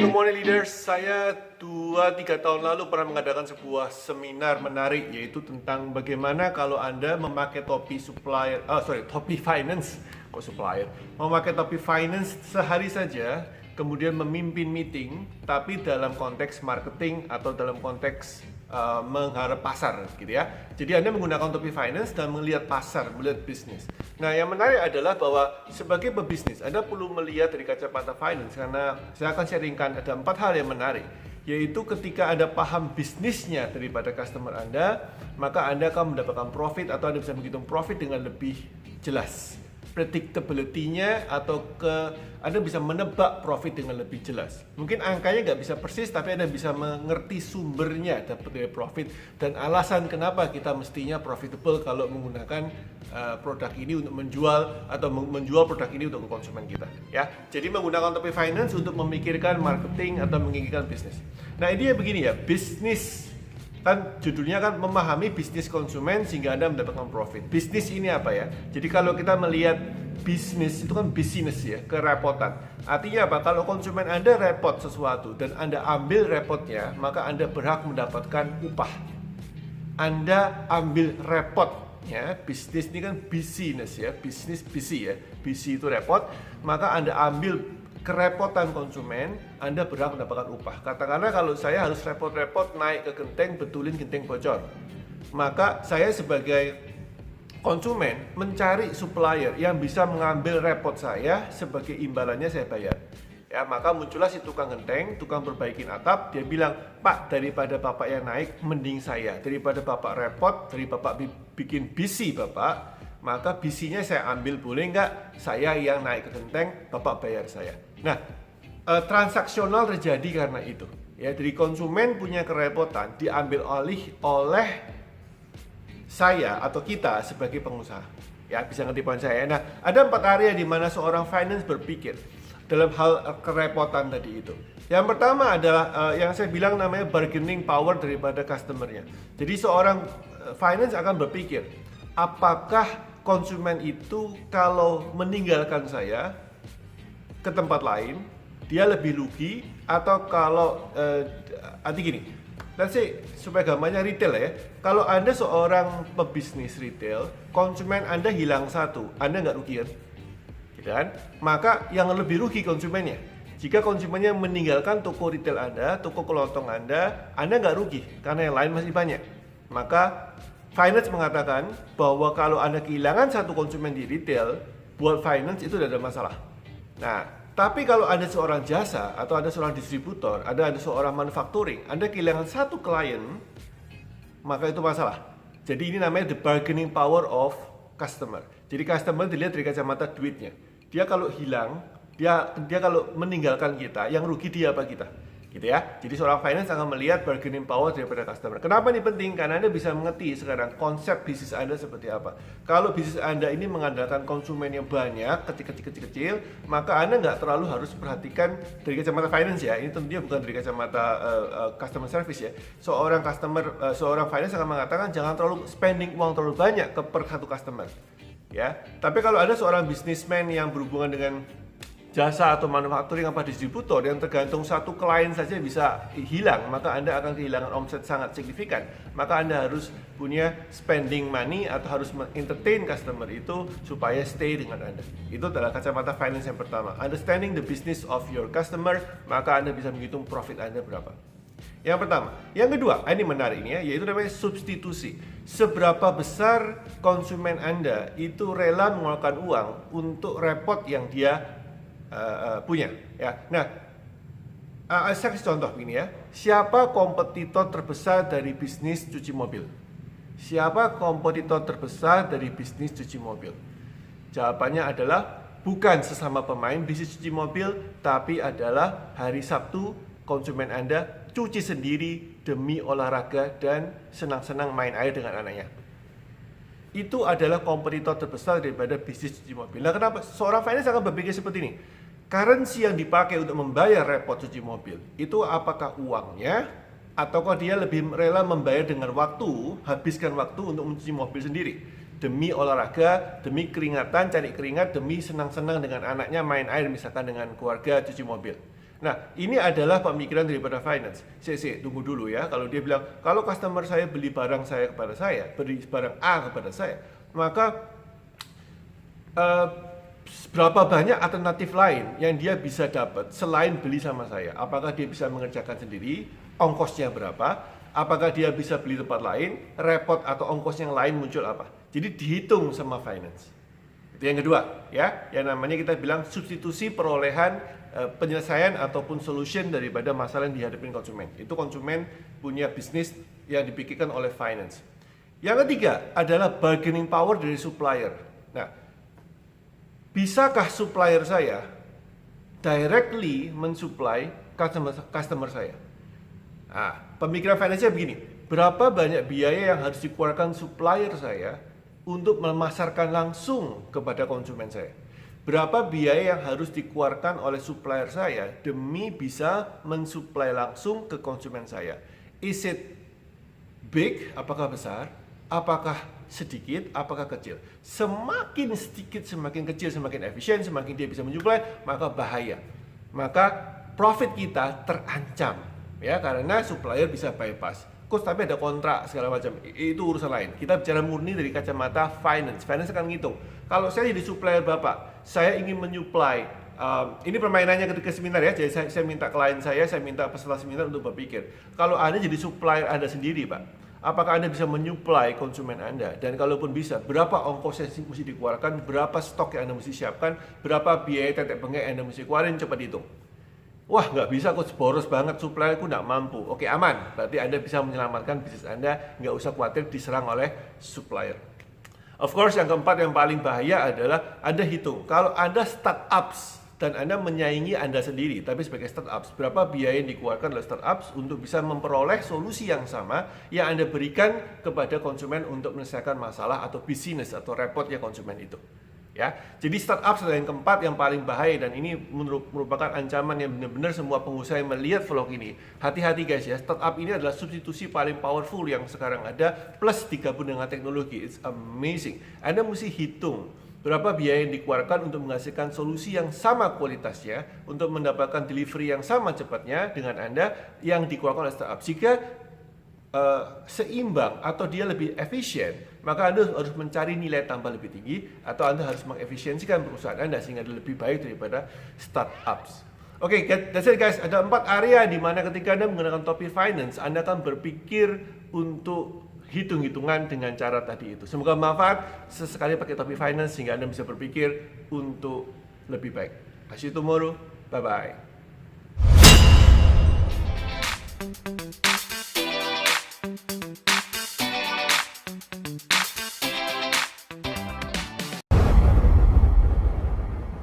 Good morning leaders, saya 2-3 tahun lalu pernah mengadakan sebuah seminar menarik, yaitu tentang bagaimana kalau Anda memakai topi topi finance, memakai topi finance sehari saja, kemudian memimpin meeting, tapi dalam konteks marketing atau dalam konteks mengharap pasar gitu ya. Jadi Anda menggunakan topi finance dan melihat pasar, melihat bisnis. Nah, yang menarik adalah bahwa sebagai pebisnis Anda perlu melihat dari kacamata finance, karena saya akan sharingkan ada 4 hal yang menarik, yaitu ketika Anda paham bisnisnya daripada customer Anda, maka Anda akan mendapatkan profit atau Anda bisa menghitung profit dengan lebih jelas. Predictability-nya atau Anda bisa menebak profit dengan lebih jelas. Mungkin angkanya nggak bisa persis, tapi Anda bisa mengerti sumbernya dapat dari profit dan alasan kenapa kita mestinya profitable kalau menggunakan produk ini untuk menjual atau menjual produk ini untuk konsumen kita. Ya, jadi menggunakan topi finance untuk memikirkan marketing atau memikirkan bisnis. Nah, ini begini ya, bisnis. Kan judulnya kan memahami bisnis konsumen sehingga Anda mendapatkan profit. Bisnis ini apa ya? Jadi kalau kita melihat bisnis itu kan business ya, kerepotan. Artinya apa? Kalau konsumen Anda repot sesuatu dan Anda ambil repotnya, maka Anda berhak mendapatkan upah. Anda ambil repot ya, bisnis ini kan business ya, bisnis busy ya. Busy itu repot, maka Anda ambil kerepotan konsumen, Anda berhak mendapatkan upah. Katakanlah kalau saya harus repot-repot naik ke genteng, betulin genteng bocor, maka saya sebagai konsumen mencari supplier yang bisa mengambil repot saya, sebagai imbalannya saya bayar. Ya, maka muncullah si tukang genteng, tukang perbaikin atap, dia bilang, "Pak, daripada Bapak yang naik, mending saya. Daripada Bapak repot, dari Bapak bikin busy Bapak, maka bisinya saya ambil, boleh nggak? Saya yang naik ke genteng, Bapak bayar saya." Nah, transaksional terjadi karena itu. Ya, dari konsumen punya kerepotan diambil alih oleh saya atau kita sebagai pengusaha. Ya, bisa ngerti poin saya. Nah, ada 4 area di mana seorang finance berpikir dalam hal kerepotan tadi itu. Yang pertama adalah yang saya bilang namanya bargaining power daripada customernya. Jadi seorang finance akan berpikir, apakah konsumen itu kalau meninggalkan saya ke tempat lain, dia lebih rugi, atau kalau arti gini, let's say supaya gambarnya retail ya, kalau Anda seorang pebisnis retail, konsumen Anda hilang satu, Anda nggak rugi kan? Gitu kan? Maka yang lebih rugi konsumennya. Jika konsumennya meninggalkan toko retail Anda, toko kelontong Anda nggak rugi karena yang lain masih banyak. Maka finance mengatakan bahwa kalau Anda kehilangan satu konsumen di retail, buat finance itu tidak ada masalah. Nah, tapi kalau Anda seorang jasa atau Anda seorang distributor, Anda seorang manufacturing, Anda kehilangan satu klien, maka itu masalah. Jadi ini namanya the bargaining power of customer. Jadi customer dilihat dari kacamata duitnya. Dia kalau hilang, dia kalau meninggalkan kita, yang rugi dia apa kita? Gitu ya. Jadi seorang finance akan melihat bargaining power daripada customer. Kenapa ini penting? Karena Anda bisa mengerti sekarang konsep bisnis Anda seperti apa. Kalau bisnis Anda ini mengandalkan konsumen yang banyak, kecil-kecil, maka Anda nggak terlalu harus perhatikan dari kacamata finance ya. Ini tentunya bukan dari kacamata customer service ya. Seorang finance akan mengatakan jangan terlalu spending uang terlalu banyak per satu customer. Ya. Tapi kalau ada seorang businessman yang berhubungan dengan jasa atau manufacturing apa distributor yang tergantung satu klien saja bisa hilang, maka Anda akan kehilangan omset sangat signifikan. Maka Anda harus punya spending money atau harus entertain customer itu supaya stay dengan Anda. Itu adalah kacamata finance yang pertama. Understanding the business of your customer, maka Anda bisa menghitung profit Anda berapa. Yang pertama. Yang kedua, ini menarik ini ya, yaitu namanya substitusi. Seberapa besar konsumen Anda itu rela mengeluarkan uang untuk repot yang dia punya ya. Nah, saya kasih contoh begini ya. Siapa kompetitor terbesar dari bisnis cuci mobil? Siapa kompetitor terbesar dari bisnis cuci mobil? Jawabannya adalah bukan sesama pemain bisnis cuci mobil, tapi adalah hari Sabtu konsumen Anda cuci sendiri demi olahraga dan senang-senang main air dengan anaknya. Itu adalah kompetitor terbesar daripada bisnis cuci mobil. Nah, kenapa? Seorang finance akan berpikir seperti ini. Currency yang dipakai untuk membayar repot cuci mobil, itu apakah uangnya, ataukah dia lebih rela membayar dengan waktu, habiskan waktu untuk mencuci mobil sendiri. Demi olahraga, demi keringatan, cari keringat, demi senang-senang dengan anaknya main air misalkan dengan keluarga cuci mobil. Nah, ini adalah pemikiran daripada finance. Tunggu dulu ya. Kalau dia bilang, kalau customer saya beli barang saya kepada saya, beli barang A kepada saya, maka berapa banyak alternatif lain yang dia bisa dapat selain beli sama saya? Apakah dia bisa mengerjakan sendiri? Ongkosnya berapa? Apakah dia bisa beli tempat lain? Repot atau ongkos yang lain muncul apa? Jadi dihitung sama finance. Itu yang kedua, ya. Yang namanya kita bilang substitusi perolehan penyelesaian ataupun solution daripada masalah yang dihadapin konsumen. Itu konsumen punya bisnis yang dipikirkan oleh finance. Yang ketiga adalah bargaining power dari supplier. Nah, bisakah supplier saya directly mensupply customer saya? Nah, pemikiran finance-nya begini, berapa banyak biaya yang harus dikeluarkan supplier saya untuk memasarkan langsung kepada konsumen saya? Berapa biaya yang harus dikeluarkan oleh supplier saya demi bisa mensuplai langsung ke konsumen saya? Is it big? Apakah besar? Apakah sedikit? Apakah kecil? Semakin sedikit, semakin kecil, semakin efisien, semakin dia bisa menyuplai, maka bahaya. Maka profit kita terancam, ya, karena supplier bisa bypass. Coach, tapi ada kontrak segala macam, itu urusan lain. Kita bicara murni dari kacamata finance. Finance akan ngitung, kalau saya jadi supplier Bapak, saya ingin menyuplai, ini permainannya ketika seminar ya, jadi saya minta klien saya minta peserta seminar untuk berpikir, kalau Anda jadi supplier Anda sendiri Pak, apakah Anda bisa menyuplai konsumen Anda? Dan kalaupun bisa, berapa ongkos yang mesti dikeluarkan, berapa stok yang Anda mesti siapkan, berapa biaya tetek bengek yang Anda mesti keluarin, coba dihitung. Wah, nggak bisa, Coach, boros banget, supplierku nggak mampu. Oke, aman, berarti Anda bisa menyelamatkan bisnis Anda, nggak usah khawatir diserang oleh supplier. Of course, yang keempat yang paling bahaya adalah Anda hitung, kalau Anda startups dan Anda menyaingi Anda sendiri, tapi sebagai startups, berapa biaya yang dikeluarkan oleh startups untuk bisa memperoleh solusi yang sama yang Anda berikan kepada konsumen untuk menyelesaikan masalah atau bisnis atau repotnya konsumen itu. Ya, jadi startup adalah yang keempat yang paling bahaya, dan ini merupakan ancaman yang benar-benar semua pengusaha yang melihat vlog ini. Hati-hati guys ya, startup ini adalah substitusi paling powerful yang sekarang ada, plus digabung dengan teknologi. It's amazing. Anda mesti hitung berapa biaya yang dikeluarkan untuk menghasilkan solusi yang sama kualitasnya, untuk mendapatkan delivery yang sama cepatnya dengan Anda yang dikeluarkan oleh startup. Jika seimbang atau dia lebih efisien, maka Anda harus mencari nilai tambah lebih tinggi, atau Anda harus mengefisiensikan perusahaan Anda sehingga Anda lebih baik daripada startups. Oke, that's it guys. Ada 4 area di mana ketika Anda menggunakan topik finance, Anda akan berpikir untuk hitung-hitungan dengan cara tadi itu. Semoga bermanfaat. Sesekali pakai topik finance sehingga Anda bisa berpikir untuk lebih baik. See you tomorrow. Bye-bye.